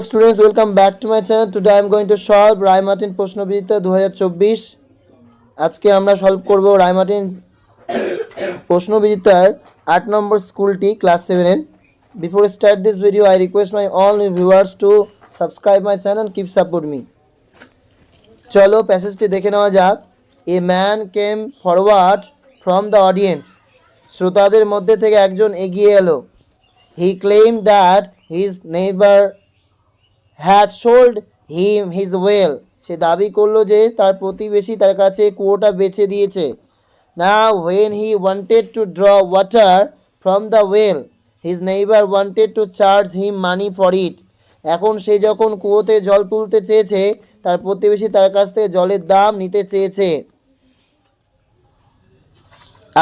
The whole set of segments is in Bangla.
Hello students, welcome back to my channel. Today I am going to solve Ray Martin প্রশ্নবিচিত্রা 2024. আজকে আমরা সলভ করব রায়মার্টিন প্রশ্নবিচিত্রার 8 নম্বর স্কুলটি ক্লাস 7 এর। Before I start this video, I request my all new viewers to subscribe my channel and keep support me. চলো প্যাসেজটি দেখে নেওয়া যাক। A man came forward from the audience. শ্রোতাদের মধ্যে থেকে একজন এগিয়ে এলো। He claimed that his neighbor had sold him his well. সে দাবি করলো যে তার প্রতিবেশী তার কাছে কুয়োটা বেচে দিয়েছে। Now when he wanted to draw water from the well, his neighbor wanted to charge him money for it. এখন সে যখন কুয়োতে জল তুলতে চেয়েছে, তার প্রতিবেশী তার কাছ থেকে জলের দাম নিতে চেয়েছে।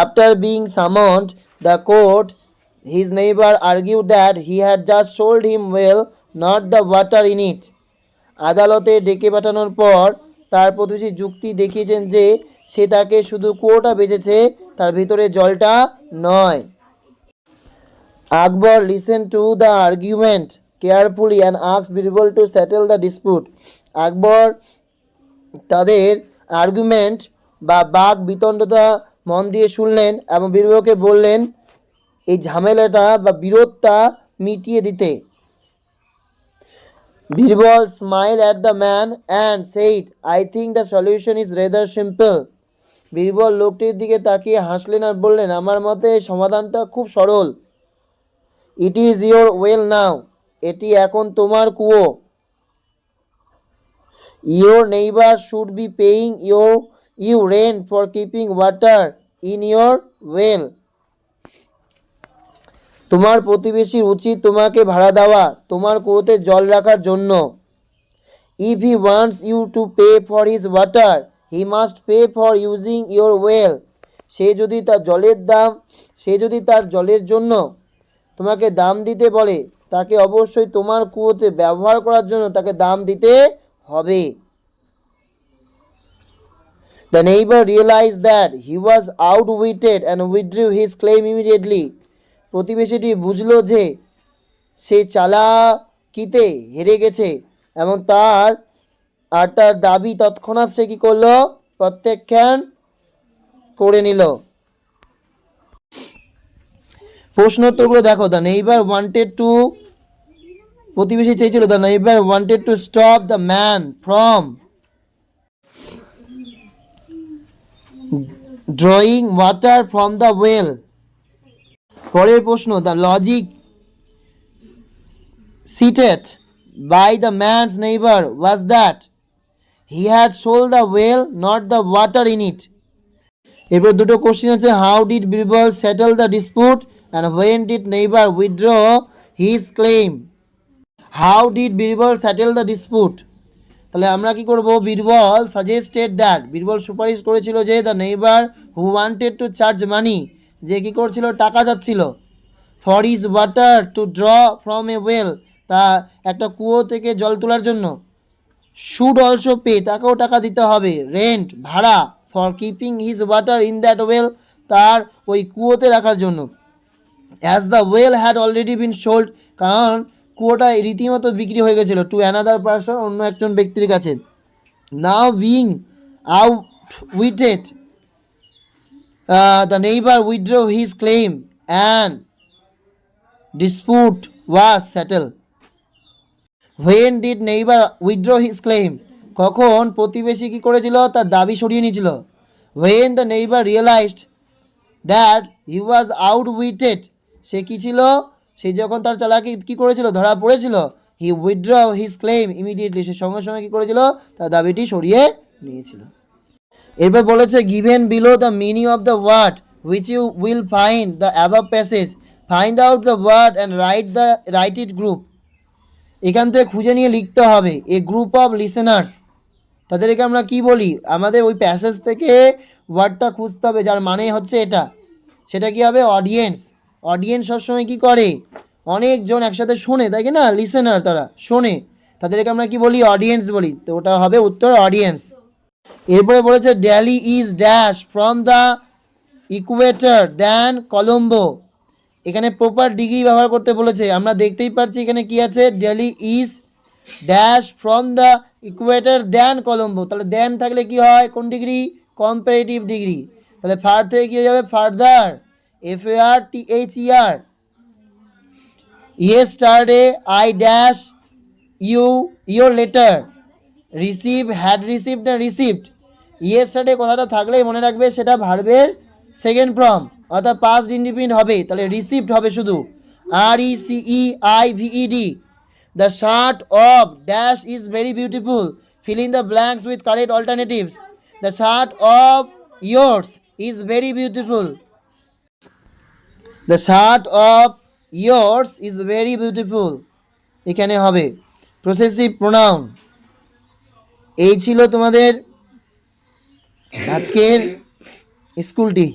After being summoned the court, his neighbor argued that he had just sold him well, not the water in it. আদালতে ডেকে পাঠানোর পর তার প্রতিবেশী যুক্তি দেখিয়েছেন যে সে তাকে শুধু কুয়োটা বেচেছে, তার ভিতরে জলটা নয়। আকবর listened to the argument carefully and asked Birbal to settle the dispute. আকবর তাদের আর্গুমেন্ট বা বাক বিতণ্ডতা মন দিয়ে শুনলেন এবং বীরবলকে বললেন এই ঝামেলাটা বা বিরোধটা মিটিয়ে দিতে। Birbal smiled at the man and said, I think the solution is rather simple. Birbal লোকটির দিকে তাকিয়ে হাসলেন আর বললেন, আমার মতে সমাধানটা খুব সরল। It is your well now. এটি এখন তোমার কুয়ো। Your neighbor should be paying you rent for keeping water in your well. তোমার প্রতিবেশীর উচিত তোমাকে ভাড়া দেওয়া তোমার কুয়োতে জল রাখার জন্য। If he wants you to pay for his water, he must pay for using your well. সে যদি তার জলের জন্য তোমাকে দাম দিতে বলে, তাকে অবশ্যই তোমার কুয়োতে ব্যবহার করার জন্য তাকে দাম দিতে হবে। The neighbor realized that he was outwitted and withdrew his claim immediately. প্রতিবেশীটি বুঝল যে সে চালাকিতে হেরে গেছে এবং তার দাবি তৎক্ষণাৎ সে কি করলো, প্রত্যাখ্যান করে নিল। প্রশ্নোত্তরগুলো দেখো। দ্য নেইবার ওয়ান্টেড টু, প্রতিবেশী চেয়েছিল, the neighbour wanted to stop the man from drawing water from the well. পরের প্রশ্ন, the logic cited by the man's neighbor was that he had sold the well, not the water in it. এরপর দুটো কোশ্চেন আছে, how did Birbal settle the dispute and when did neighbor withdraw his claim? How did Birbal settle the dispute? তাহলে আমরা কি করব, বীরবল সাজেস্টেড দ্যাট, বীরবল সুপারিশ করেছিল যে the neighbour who wanted to charge money, যে কি করছিল, টাকা যাচ্ছিল, for is water to draw from a well, তা একটা কুয়ো থেকে জল তোলার জন্য, শুড অলসো পে, তাকেও টাকা দিতে হবে, রেন্ট, ভাড়া, for keeping his water in that well, তার ওই কুয়োতে রাখার জন্য। As the well had already been sold, কারণ কুয়োটা রীতিমতো বিক্রি হয়ে গেছিলো, টু অ্যানাদার পারসন, অন্য একজন ব্যক্তির কাছে। নাও being outwitted, the neighbor withdrew his claim and dispute was settled. When did neighbor withdraw his claim? কখন প্রতিবেশী কি করেছিল, তার দাবি সরিয়ে নিয়েছিল। When the neighbor realized that he was outwitted, সে কি ছিল, সে যখন তার চালাকি কি করেছিল, ধরা পড়েছিল, he withdrew his claim immediately, সে সঙ্গে সঙ্গে কি করেছিল, তার দাবিটি সরিয়ে নিয়েছিল। এরপর বলেছে, given below the meaning of the word which you will find the above passage, find out the word and write it group. এখান থেকে খুঁজে নিয়ে লিখতে হবে এ গ্রুপ অফ লিসেনার্স, তাদেরকে আমরা কি বলি, আমাদের ওই প্যাসেজ থেকে ওয়ার্ডটা খুঁজতে হবে যার মানে হচ্ছে এটা, সেটা কি হবে, অডিয়েন্স। অডিয়েন্স সবসময় কি করে, অনেকজন একসাথে শোনে, তাই কি না, লিসেনার তারা শোনে, তাদেরকে আমরা কি বলি, অডিয়েন্স বলি, তো ওটা হবে উত্তর অডিয়েন্স। এরপরে বলেছে, Delhi is dash from the Ecuador than Colombo, এখানে প্রপার ডিগ্রি ব্যবহার করতে বলেছে। আমরা দেখতেই পাচ্ছি এখানে কি আছে, Delhi is dash from the Ecuador than Colombo, তাহলে দ্যান থাকলে কি হয়, কোন ডিগ্রি, কম্পারেটিভ ডিগ্রি, তাহলে ফার থেকে কি হয়ে যাবে, further, FARTHER। yesterday I dash you your letter, receive, had received না রিসিভড, yesterday কথাটা থাকলেই মনে রাখবে সেটা ভার্বের সেকেন্ড ফর্ম, অর্থাৎ পাস্ট ইন্ডিপেন্ডেন্ট হবে, তাহলে রিসিভড হবে শুধু, RECEIVED। The shirt of dash is very beautiful, fill in the blanks with correct alternatives, the shirt of yours is very beautiful, the shirt of yours is very beautiful, এখানে হবে পসেসিভ প্রোনাউন। এই ছিল তোমাদের আজকের স্কুলটি।